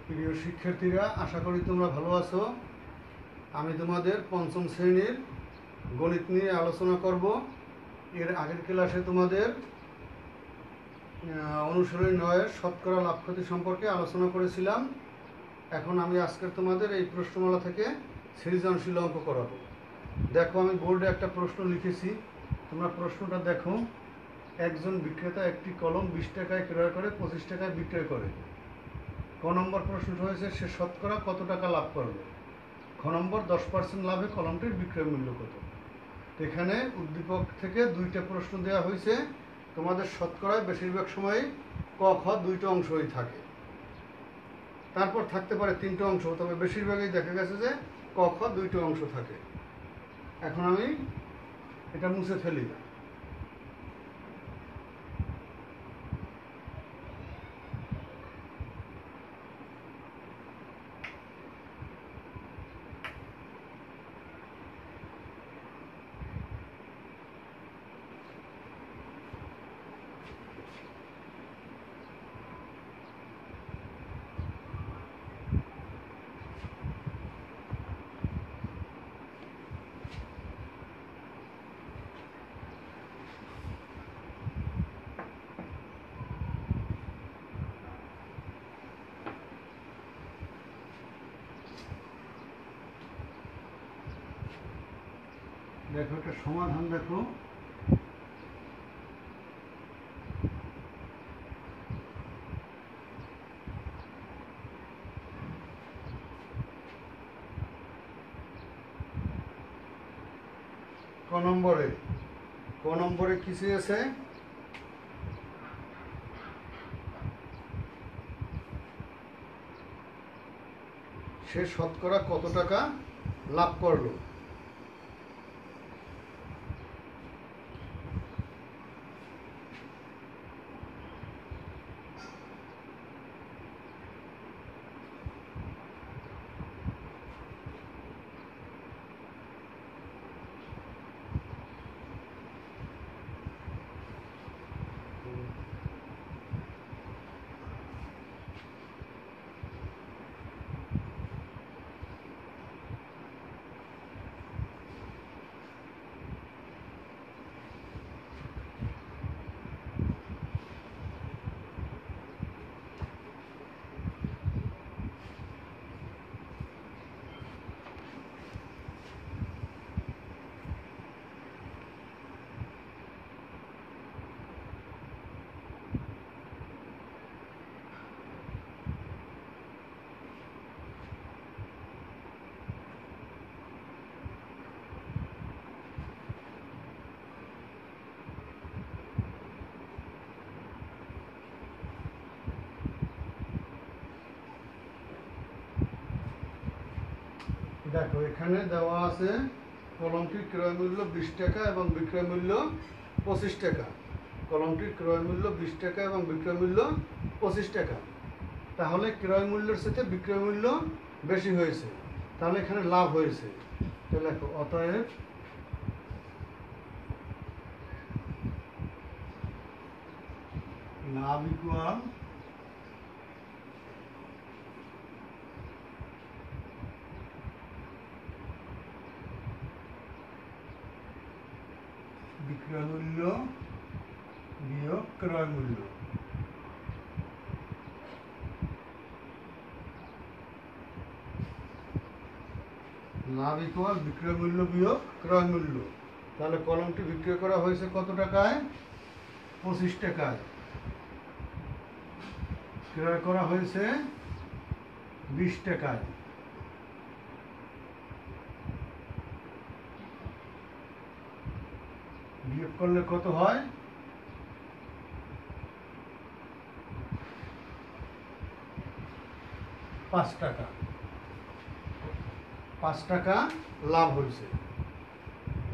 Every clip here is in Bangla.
প্রিয় শিক্ষার্থীরা, আশা করি তোমরা ভালো আছো। আমি তোমাদের পঞ্চম শ্রেণীর গণিত নিয়ে আলোচনা করব। এর আগের ক্লাসে তোমাদের অনুশীলনী 9 শতকরা লাভ ক্ষতি সম্পর্কে আলোচনা করেছিলাম। এখন আমি আজকের তোমাদের এই প্রশ্নমালা থেকে সৃজনশীল অঙ্ক করাবো। দেখো, আমি বোর্ডে একটা প্রশ্ন লিখেছি, তোমরা প্রশ্নটা দেখো। একজন বিক্রেতা একটি কলম 20 টাকায় ক্রয় করে 25 টাকায় বিক্রয় করে। ক নম্বর প্রশ্নটা হয়েছে সে শতকরা কত টাকা লাভ করবে। খ নম্বর 10% লাভে কলমটির বিক্রয় মূল্য কত। এখানে উদ্দীপক থেকে দুইটা প্রশ্ন দেওয়া হয়েছে। তোমাদের শতকরায় বেশিরভাগ সময় ক খ দুইটা অংশই থাকে, তারপর থাকতে পারে তিনটা অংশ, তবে বেশিরভাগই দেখা গেছে যে ক খ দুইটা অংশ থাকে। এখন আমি এটা মুছে ফেলি। দেখো, একটা সমাধান দেখো। ক নম্বরে কি চেয়েছে? সে শতকরা কত টাকা লাভ করলো। দেখো, এখানে দেওয়া আছে কলমটির ক্রয় মূল্য 20 টাকা এবং বিক্রয় মূল্য 25 টাকা। কলমটির ক্রয় মূল্য 20 টাকা এবং বিক্রয় মূল্য 25 টাকা। তাহলে ক্রয় মূল্যের সাথে বিক্রয় মূল্য বেশি হয়েছে, তাহলে এখানে লাভ হয়েছে। তাহলে দেখো, অতএব লাভ ইকুয়াল বিক্রয় মূল্য বিয়োগ ক্রয় মূল্য। লাভ ইকুয়াল বিক্রয় মূল্য বিয়োগ ক্রয় মূল্য। তাহলে কলমটি বিক্রয় করা হয়েছে কত টাকায়? 25 টাকায়। ক্রয় করা হয়েছে 20 টাকায়। বিয়োগ করলে কত হয়? 5 টাকা। 5 টাকা লাভ হয়েছে।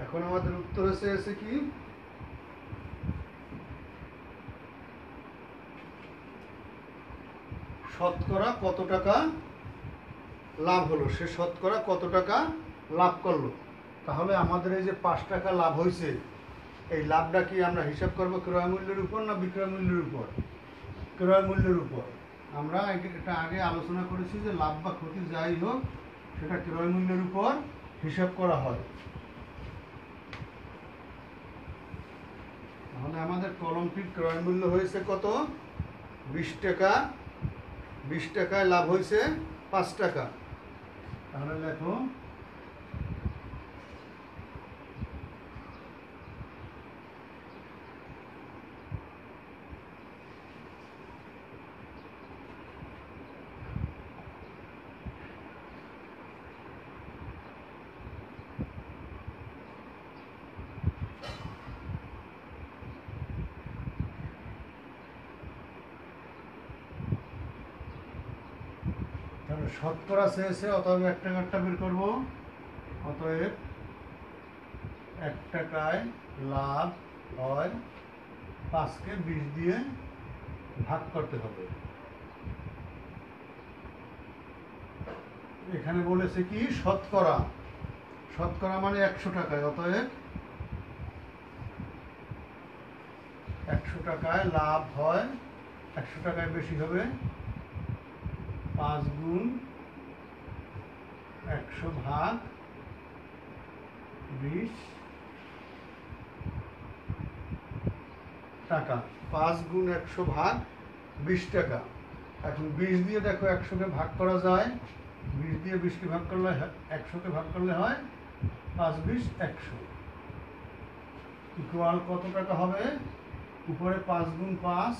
এখন আমাদের উত্তর এসে কি? শতকরা কত টাকা লাভ হলো, সে শতকরা কত টাকা লাভ করলো। তাহলে আমাদের এই যে 5 টাকা লাভ হয়েছে, এই লাভটা কি আমরা হিসাব করব ক্রয় মূল্যের উপর না বিক্রয় মূল্যের উপর? ক্রয় মূল্যের উপর। আমরা এটা আগে আলোচনা করেছি যে লাভ বা ক্ষতি যাই হোক সেটা ক্রয় মূল্যের উপর হিসাব করা হয়। তাহলে আমাদের কলমটির ক্রয় মূল্য হয়েছে কত? 20 টাকা। 20 টাকায় লাভ হয়েছে 5 টাকা। তাহলে লেখো শতকরা চেয়েছে, অতএব 1 টাকারটা বের করবো। অতএব 1 টাকায় লাভ হয় 5কে 20 দিয়ে ভাগ করতে হবে। এখানে বলেছে কি শতকরা, শতকরা মানে 100 টাকায়। অতএব 100 টাকায় লাভ হয়, 100 টাকায় বেশি হবে 5 গুণ 100 ভাগ 20 টাকা। 5 গুণ 100 ভাগ 20 টাকা। এখন 20 দিয়ে দেখো 100কে ভাগ করা যায়। 20 দিয়ে 20কে ভাগ করলে 100কে ভাগ করলে হয় 5 20 100 ইকুয়াল কত টাকা হবে? উপরে 5 গুণ 5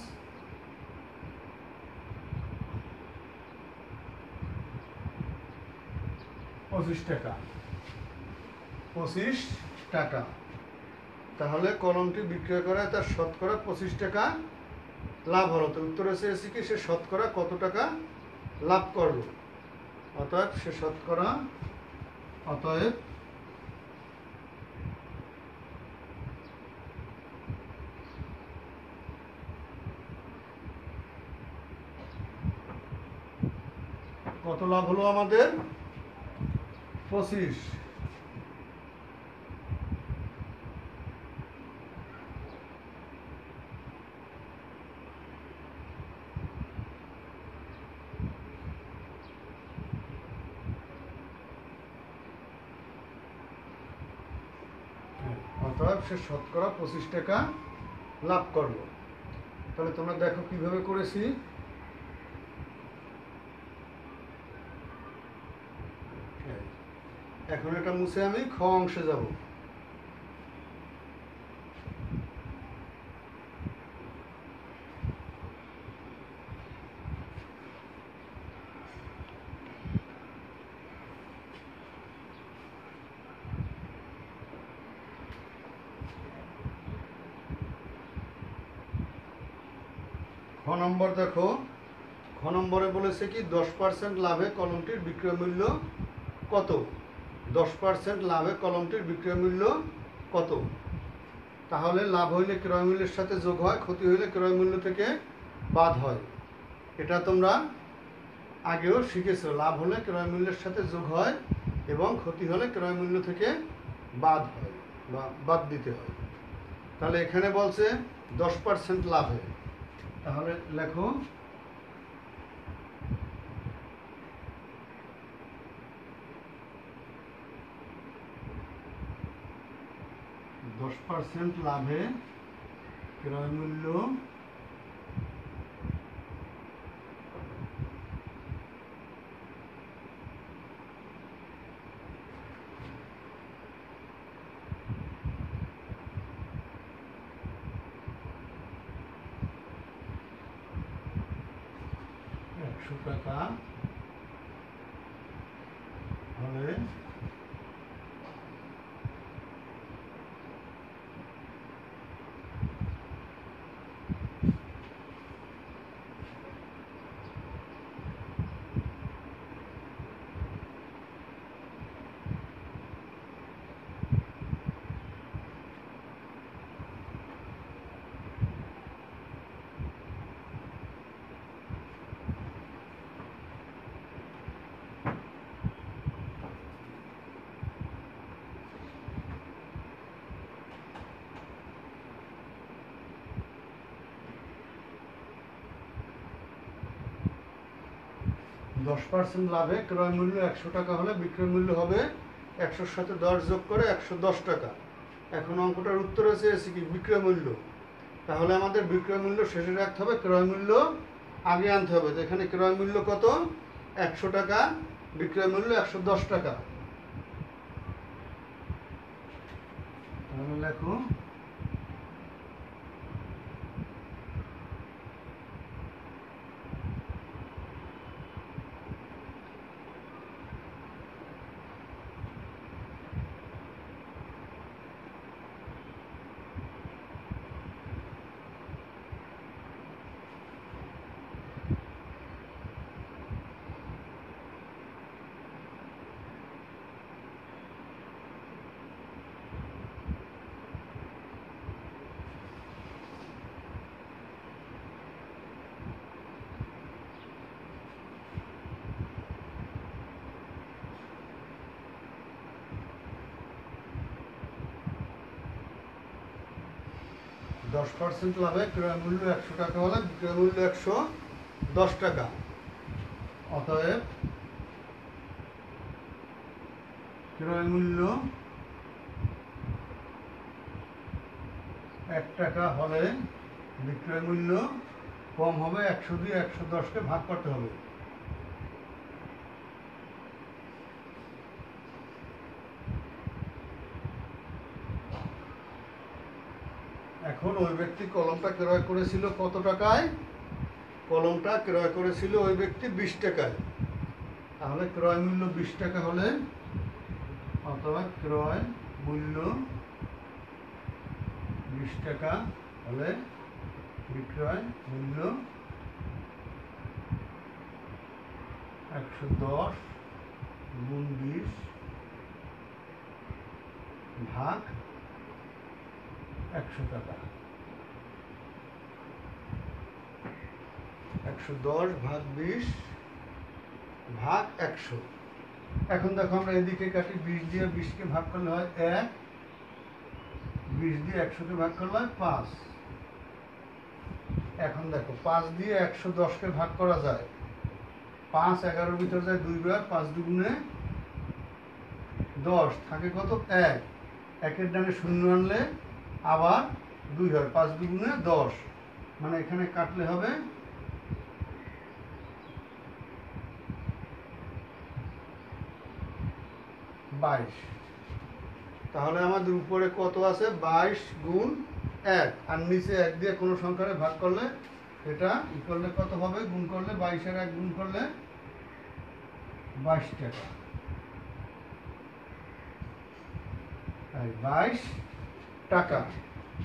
25 টাকা। 25 টাকা। তাহলে কলমটি বিক্রয় করে তার শতকরা 25 টাকা লাভ হলো। তো উত্তর এসেছে কি সে শতকরা কত টাকা লাভ করলো। অতএব সে শতকরা, অতএব কত লাভ হলো আমাদের? 25। অতএব সে শতকরা 25 টাকা লাভ করলো। তাহলে তোমরা দেখো কিভাবে করেছি। এখন এটা মুছে আমি খ অংশে যাব। খ নম্বর দেখো, খ নম্বরে বলেছে কি 10% লাভে কলমটির বিক্রয় মূল্য কত? 10% লাভে কলমটির বিক্রয় মূল্য কত? তাহলে লাভ হইলে ক্রয় মূল্যের সাথে যোগ হয়, ক্ষতি হইলে ক্রয় মূল্য থেকে বাদ হয়। এটা তোমরা আগেও শিখেছো। লাভ হলে ক্রয় মূল্যের সাথে যোগ হয় এবং ক্ষতি হলে ক্রয় মূল্য থেকে বাদ হয় বা বাদ দিতে হয়। তাহলে এখানে বলছে 10% লাভে। তাহলে লেখো 10% লাভে ক্রয় মূল্য টাকা হলে 10% লাভে ক্রয় মূল্য 100 টাকা হলে বিক্রয় মূল্য হবে 100-র সাথে 10 যোগ করে 110 টাকা। এখন অঙ্কটার উত্তর এসে কি বিক্রয় মূল্য, তাহলে আমাদের বিক্রয় মূল্য শেষে রাখতে হবে, ক্রয় মূল্য আগে আনতে হবে। তো এখানে ক্রয় মূল্য কত? 100 টাকা, বিক্রয় মূল্য 110 টাকা। তাহলে লেখো 10% লাভে ক্রয় মূল্য 100 টাকা হলে বিক্রয় মূল্য 110 টাকা। অতএব ক্রয় মূল্য 1 টাকা হলে বিক্রয় মূল্য কম হবে, 100 দিয়ে 110কে ভাগ করতে হবে। এখন ওই ব্যক্তি কলমটা ক্রয় করেছিল কত টাকায়? কলমটা ক্রয় করেছিল ওই ব্যক্তি 20 টাকায়। তাহলে ক্রয় মূল্য 20 টাকা হলে অথবা ক্রয় মূল্য 20 টাকা হলে বিক্রয় মূল্য 110 গুণ 20 ভাগ 100 টাকা। 110 ভাগ 20 ভাগ 100। এখন দেখো আমরা এদিকে কাটি, 20 দিয়ে 20কে ভাগ করলে হয় 1, 20 দিয়ে 100কে ভাগ করলে হয় 5। এখন দেখো 5 দিয়ে 110কে ভাগ করা যায়, 5 11-র ভিতর যায় 2 বার, 5 দুগুণে 10, থাকে কত? 1। 1-এর ডানে 0 আনলে আবার 2 হয়, 5 দুগুণে 10, মানে এখানে কাটলে হবে 22। তাহলে আমাদের উপরে কত আছে? 22 গুণ 1, আর নিচে 1 দিয়ে কোনো সংখ্যারে ভাগ করলে এটা ই করলে কত হবে? গুণ করলে 22-এর 1 গুণ করলে 22 টাকা। 22 টাকা।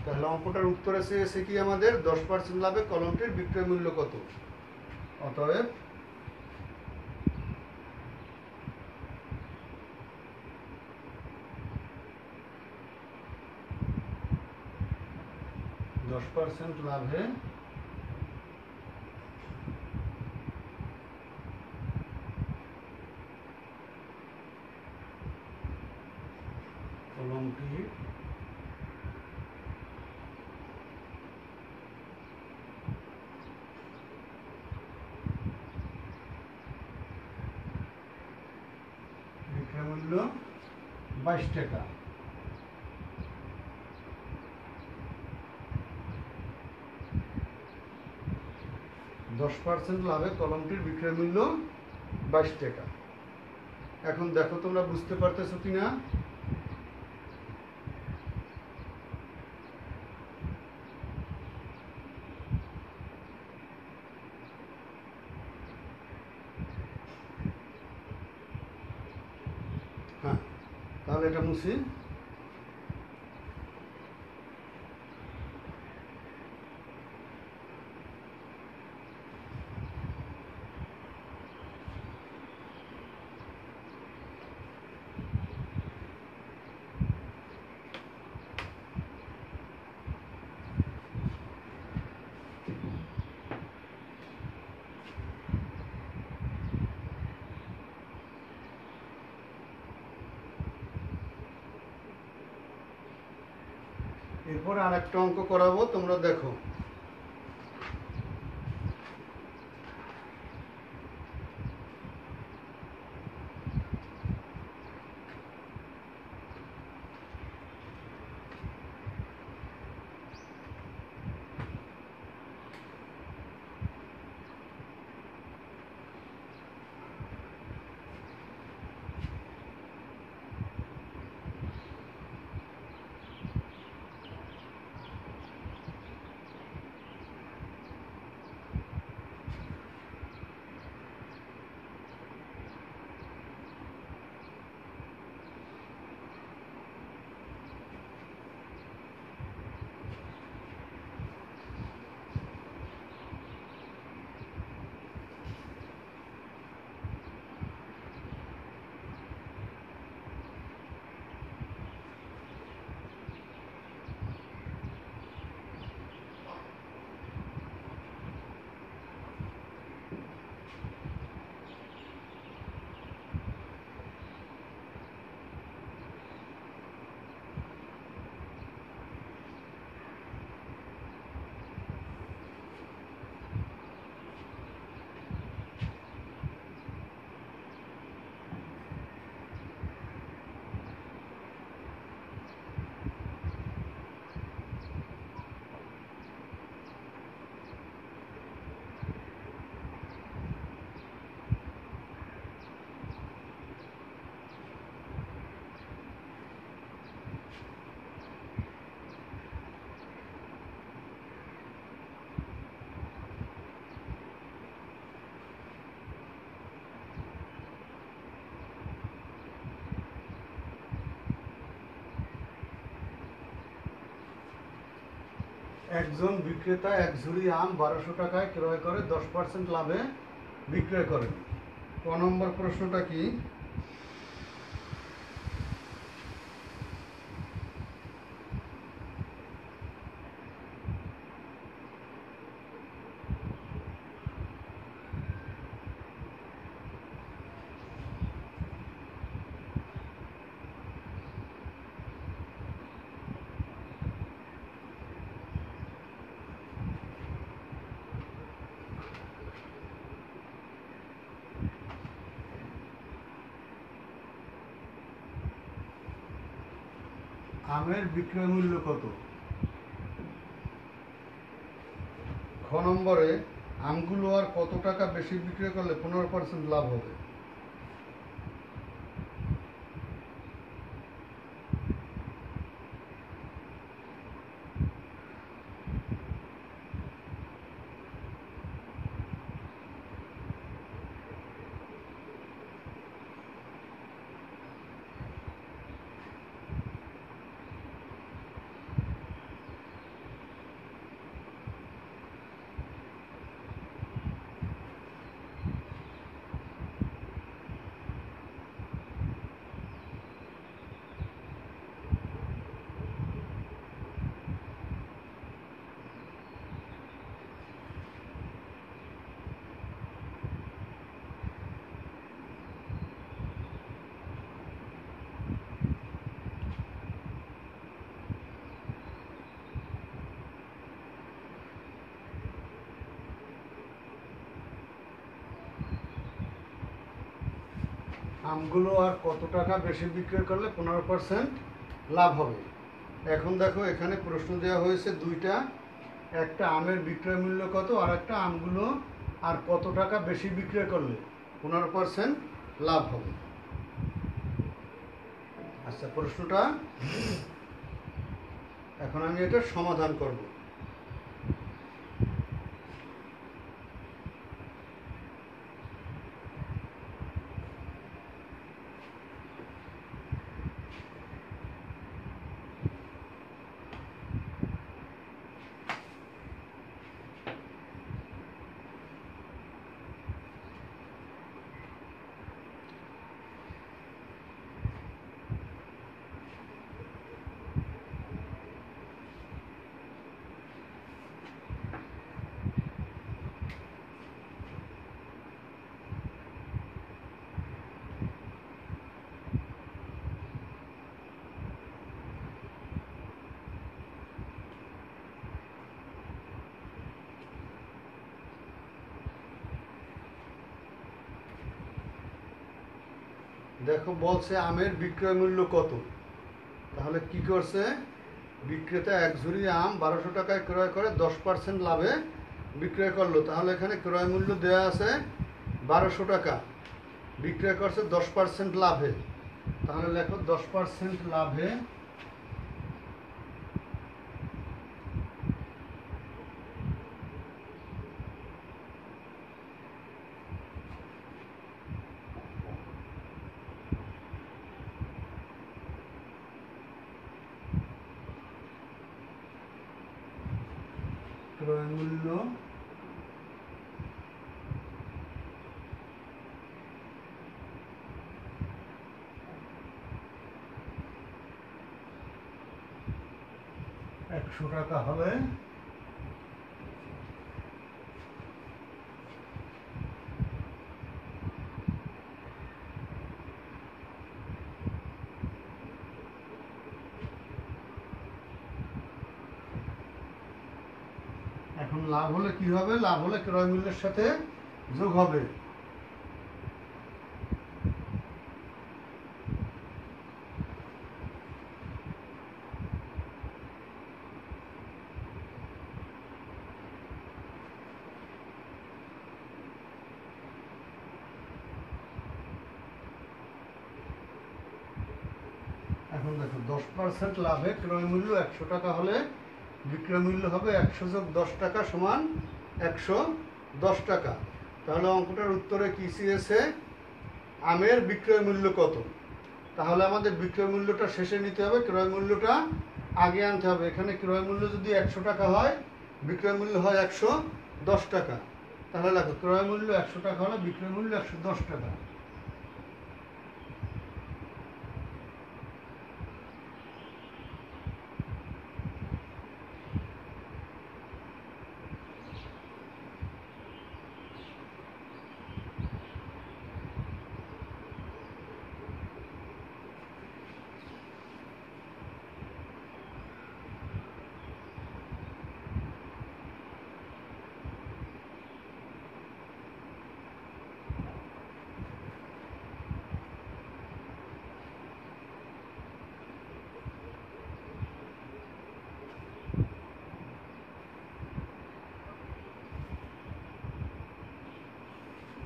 তাহলে অঙ্কটার উত্তর এসে কি আমাদের 10% লাভে কলমটির বিক্রয় মূল্য কত? অতএব লাভে কলমটির বিক্রয় মূল্য 22 টাকা। 10% লাভে কলমটির বিক্রয় মূল্য 22 টাকা। এখন দেখো তোমরা বুঝতে পারতেছো কিনা? হ্যাঁ, তাহলে এটা মুছি। এরপর আর একটা অঙ্ক করাবো, তোমরা দেখো। এরপর 1 নম্বর অঙ্ক, 1 নম্বর একজন বিক্রেতা এক ঝুড়ি আম 1200 টাকায় ক্রয় করে 10% লাভে বিক্রয় করেন। ক নম্বর প্রশ্নটা কি? আমের বিক্রয় মূল্য কত? খ নম্বরে আমগুলো আর কত টাকা বেশি বিক্রয় করলে 15% লাভ হবে? আমগুলো আর কত টাকা বেশি বিক্রয় করলে 15% লাভ হবে? এখন দেখো, এখানে প্রশ্ন দেওয়া হয়েছে দুইটা, একটা আমের বিক্রয় মূল্য কত, আর একটা আমগুলো আর কত টাকা বেশি বিক্রয় করলে 15% লাভ হবে। আচ্ছা, প্রশ্নটা এখন আমি এটা সমাধান করব। দেখো, বলছে আমের বিক্রয় মূল্য কত। তাহলে কি করছে, বিক্রেতা এক ঝুড়ি আম 1200 টাকায় ক্রয় করে 10% লাভে বিক্রয় করলো। তাহলে এখানে ক্রয় মূল্য দেওয়া আছে 1200 টাকা, বিক্রয় করছে 10% লাভে। তাহলে লেখো 10% লাভে ক্রয় মূল্য টাকা হবে। এখন লাভ হলে কি হবে? লাভ হলে ক্রয় মূল্যের সাথে যোগ হবে। এখন দেখো, 10% লাভে ক্রয় মূল্য 100 টাকা হলে বিক্রয় মূল্য হবে 100 যোগ 10 টাকা সমান 110 টাকা। তাহলে অঙ্কটার উত্তরে কি চেয়েছে? আমের বিক্রয় মূল্য কত। তাহলে আমাদের বিক্রয় মূল্যটা শেষে নিতে হবে, ক্রয় মূল্যটা আগে আনতে হবে। এখানে ক্রয় মূল্য যদি 100 টাকা হয়, বিক্রয় মূল্য হয় 110 টাকা। তাহলে দেখো, ক্রয় মূল্য 100 টাকা হলে বিক্রয় মূল্য 110 টাকা।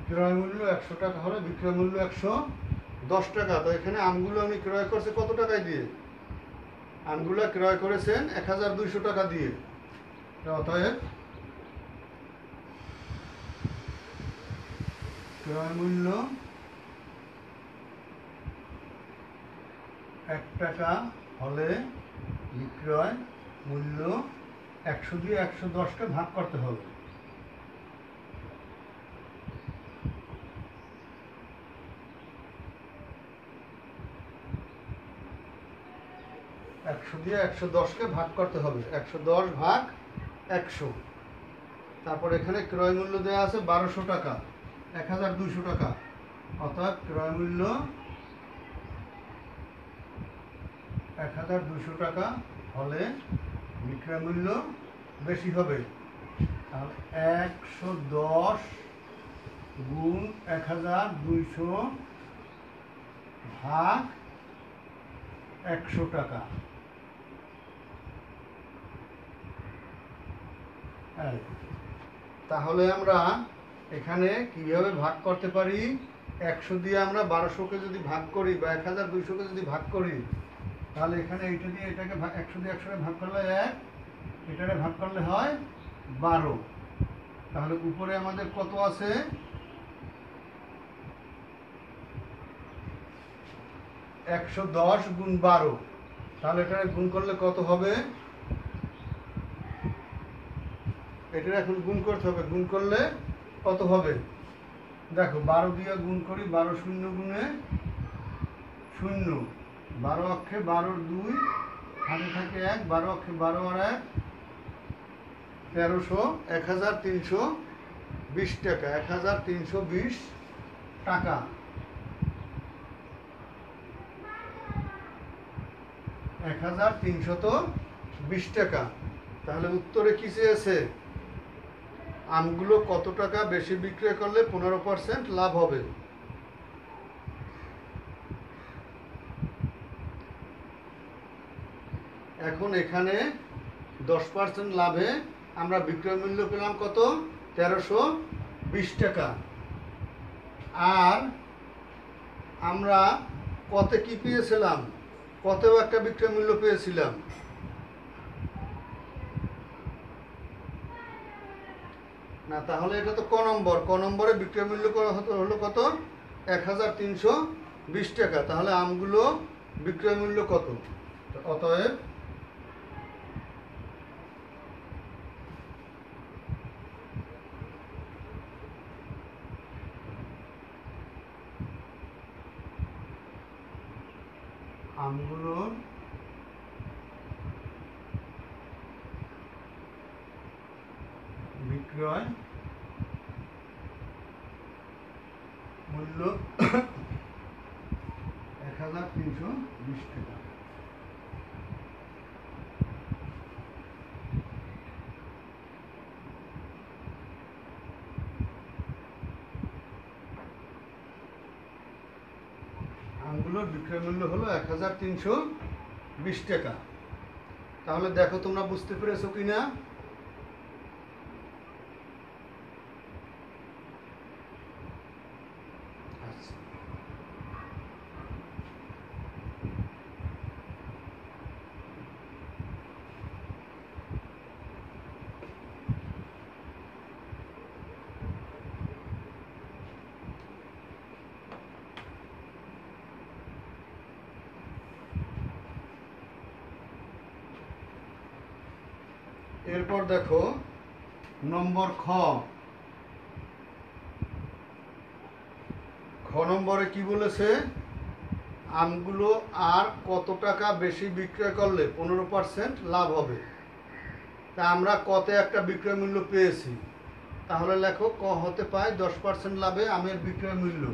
ক্রয় মূল্য 100 টাকা হলে বিক্রয় মূল্য 110 টাকা। তো এখানে আমগুলো আমি ক্রয় করছে কত টাকায় দিয়ে? আমগুলো ক্রয় করেছেন 1200 টাকা দিয়ে। অতএব ক্রয় মূল্য 1 টাকা হলে বিক্রয় মূল্য 100 দিয়ে 110কে ভাগ করতে হবে। একশো দিয়ে 110কে ভাগ করতে হবে, 110 ভাগ 100। তারপর এখানে ক্রয় মূল্য দেওয়া আছে 1200 টাকা, 1200 টাকা। অর্থাৎ ক্রয় মূল্য 1200 টাকা হলে বিক্রয় মূল্য বেশি হবে। তাহলে 110 গুণ 1200 ভাগ 100 টাকা। তাহলে আমরা এখানে কিভাবে ভাগ করতে পারি? 100 দিয়ে আমরা 1200কে যদি ভাগ করি বা 1200কে যদি ভাগ করি, তাহলে এখানে এইটা দিয়ে এটাকে 100 দিয়ে 100কে ভাগ করলে 1, এটাকে ভাগ করলে হয় 12। তাহলে উপরে আমাদের কত আছে? 110 গুণ 12। তাহলে এখানে গুণ করলে কত হবে? এটা এখন গুণ করতে হবে। গুণ করলে কত হবে? দেখো, 12 দিয়ে গুণ করি, 12 শূন্য গুণে 0, 12 অক্ষে 12 2, হাতে থাকে 1, 12 অক্ষে 12 আর 1, 1300, 1320 টাকা। 1320 টাকা। 1320 টাকা। তাহলে উত্তরে কি চেয়েছে? আমগুলো কত টাকা বেশি বিক্রয় করলে 15% লাভ হবে। এখন এখানে 10% লাভে আমরা বিক্রয় মূল্য পেলাম কত? 1320 টাকা। আর আমরা কতে কি পেয়েছিলাম? কতেও একটা বিক্রয় মূল্য পেয়েছিলাম। না, তাহলে এটা তো ক নম্বর। ক নম্বরে বিক্রয় মূল্য হলো কত? 1320 টাকা। তাহলে আমগুলো বিক্রয় মূল্য কত? অতএব আমগুলোর বিক্রয় মূল্য 1320 টাকা। আমগুলোর বিক্রয় মূল্য হলো 1320 টাকা। তাহলে দেখো তোমরা বুঝতে পেরেছো কিনা? এরপর দেখো নম্বর খ নম্বরে কি বলেছে, আমগুলো আর কত টাকা বেশি বিক্রয় করলে 15% লাভ হবে। তা আমরা কত একটা বিক্রয় মূল্য পেয়েছি, তাহলে লেখো ক হতে পায় 10% লাভে আমের বিক্রয় মূল্য।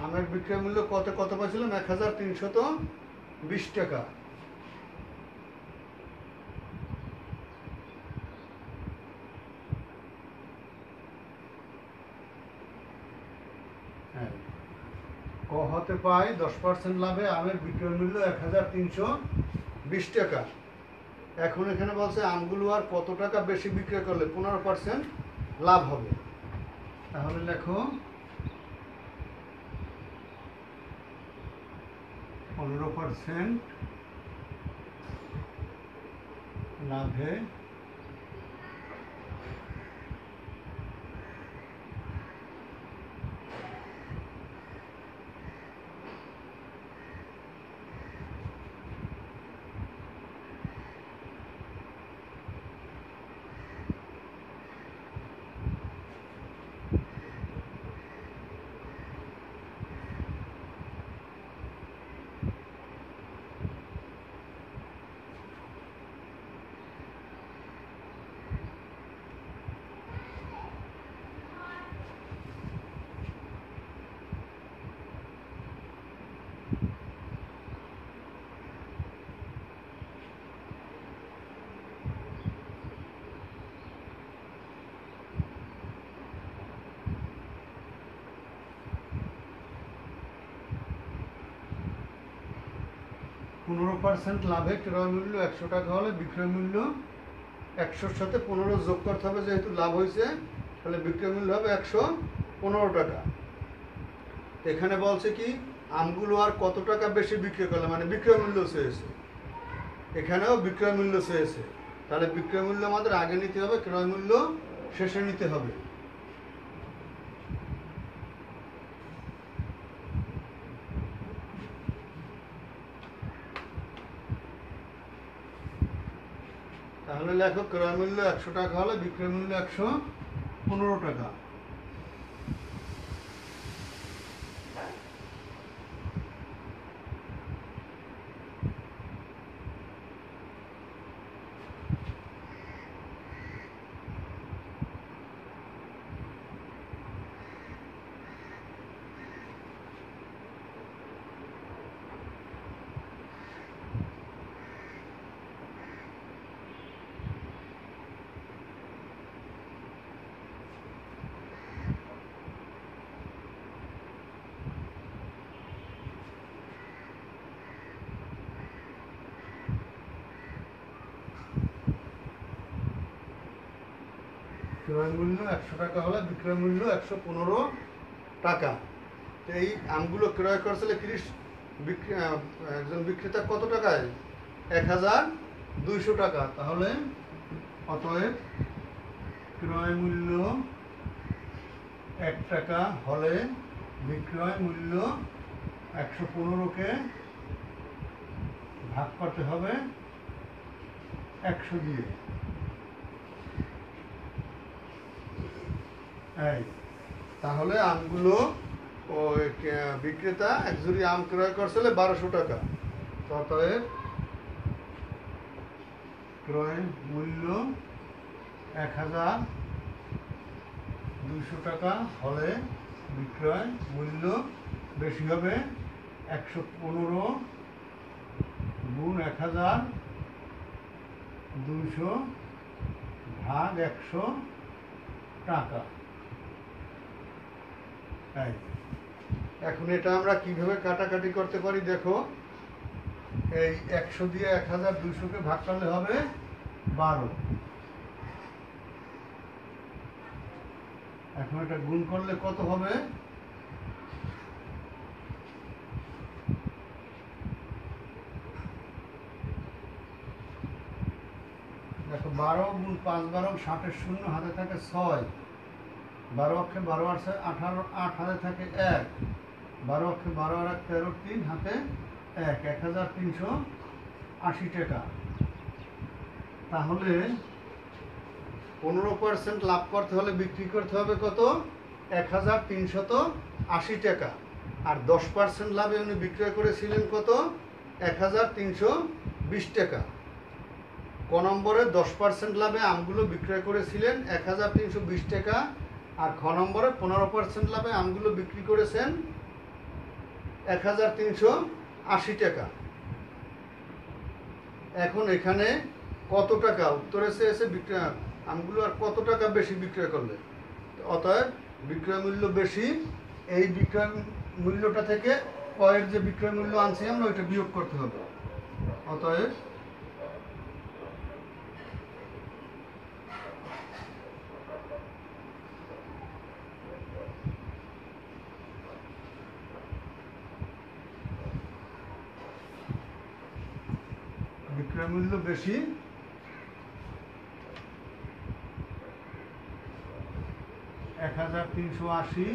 আমের বিক্রয় মূল্য কত পাইছিলাম, 1320 টাকা। ক হতে পায় 10% লাভে আমের বিক্রয় মূল্য 1320 টাকা। এখন এখানে বলছে আমগুলো আর কত টাকা বেশি বিক্রয় করলে 15% লাভ হবে। তাহলে লেখো 15% লাভে লাভে ক্রয় মূল্য 100 টাকা হলে বিক্রয় মূল্য 100-র সাথে 15 যোগ করতে হবে, যেহেতু লাভ হয়েছে তাহলে বিক্রয় মূল্য হবে 115 টাকা। এখানে বলছে কি আমগুলো আর কত টাকা বেশি বিক্রি করলে, মানে বিক্রয় মূল্য চেয়েছে, এখানেও বিক্রয় মূল্য চেয়েছে, তাহলে বিক্রয় মূল্য আমাদের আগে নিতে হবে, ক্রয় মূল্য শেষে নিতে হবে। তাহলে লেখো ক্রয় মূল্য 100 টাকা হলে বিক্রয় মূল্য 115 টাকা। ক্রয় মূল্য 100 টাকা হলে বিক্রয় মূল্য 115 টাকা। তো এই আমগুলো ক্রয় করছিল একজন বিক্রেতা কত টাকায়, 1200 টাকা। তাহলে অতএব ক্রয় মূল্য 1 টাকা হলে বিক্রয় মূল্য 115কে ভাগ করতে হবে 100 দিয়ে। তাহলে আমগুলো ওই বিক্রেতা এক ঝুড়ি আম ক্রয় করছিল 1200 টাকা। অতএব ক্রয় মূল্য 1200 টাকা হলে বিক্রয় মূল্য বেশি হবে 115 গুণ 1200 ভাগ 100 টাকা। এখন এটা আমরা কিভাবে কাটাকাটি করতে পারি দেখো, এই 100 দিয়ে 1200-কে ভাগ করলে হবে 12। এখন এটা গুণ করলে কত হবে? দেখো 12 গুণ 5 12 60 শূন্য, হাতে থাকে 6, 12 অক্ষে 12 আছে 18, 8 হাতে থাকে 1, 12 অক্ষে 12 আর 1 13, 3 হাতে 1, 1380 টাকা। তাহলে 15% লাভ করতে হলে বিক্রি করতে হবে কত? 1380 টাকা। আর 10% লাভে উনি বিক্রয় করেছিলেন কত? 1320 টাকা। ক নম্বরে 10% লাভে আমগুলো বিক্রয় করেছিলেন 1320 টাকা, আর খ নম্বরে 15% লাভে আমগুলো বিক্রি করেছেন 1380 টাকা। এখন এখানে কত টাকা উত্তরে এসে বিক্রয় আমগুলো আর কত টাকা বেশি বিক্রয় করলে? অতএব বিক্রয় মূল্য বেশি, এই বিক্রয় মূল্যটা থেকে কয়ের যে বিক্রয় মূল্য আনছি আমরা ওইটা বিয়োগ করতে হবে। অতএব বিক্রয় মূল্য বেশি, 1380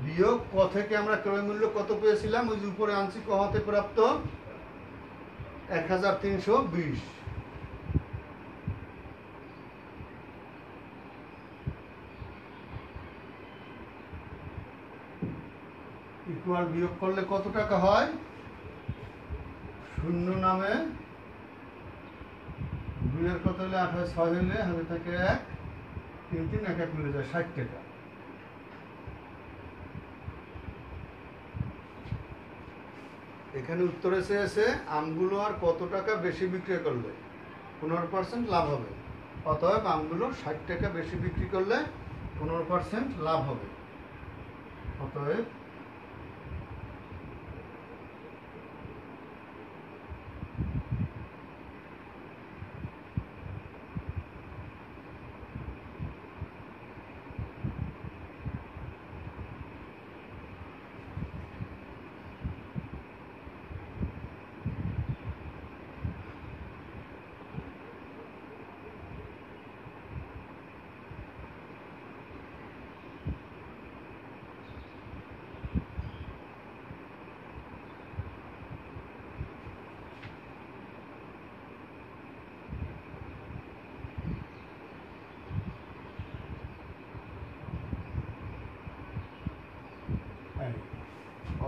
বিয়োগ ক থেকে আমরা ক্রয় মূল্য কত পেয়েছিলাম? ওই যে উপরে আনছি, ক হতে প্রাপ্ত 1320। ইকুয়াল বিয়োগ করলে কত টাকা হয়? শূন্য নামে 2 এর কত হলে 8 হয়, 6 হলে হাতে থাকে 1, 3 3 1 1 মিলে যায় 60 টাকা। এখানে উত্তর এসে আমগুলো আর কত টাকা বেশি বিক্রি করলে 15% লাভ হবে। অতএব আমগুলো 60 টাকা বেশি বিক্রি করলে 15% লাভ হবে। অতএব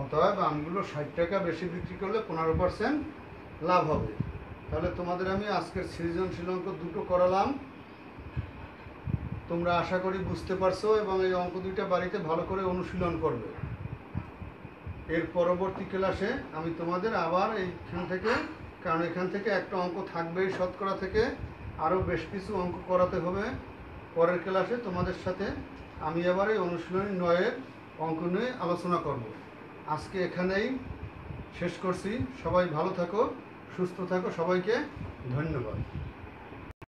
অতএব আমগুলো 60 টাকা বেশি বিক্রি করলে 15% লাভ হবে। তাহলে তোমাদের আমি আজকের সৃজনশীল অঙ্ক দুটো করালাম, তোমরা আশা করি বুঝতে পারছো এবং এই অঙ্ক দুইটা বাড়িতে ভালো করে অনুশীলন করবে। এর পরবর্তী ক্লাসে আমি তোমাদের আবার এইখান থেকে, কারণ এখান থেকে একটা অঙ্ক থাকবেই শতকরা থেকে, আরও বেশ কিছু অঙ্ক করাতে হবে। পরের ক্লাসে তোমাদের সাথে আমি আবার এই অনুশীলনী 9-এর অঙ্ক নিয়ে আলোচনা করব। আজকে এখানেই শেষ করছি। সবাই ভালো থাকো, সুস্থ থাকো, সবাইকে ধন্যবাদ।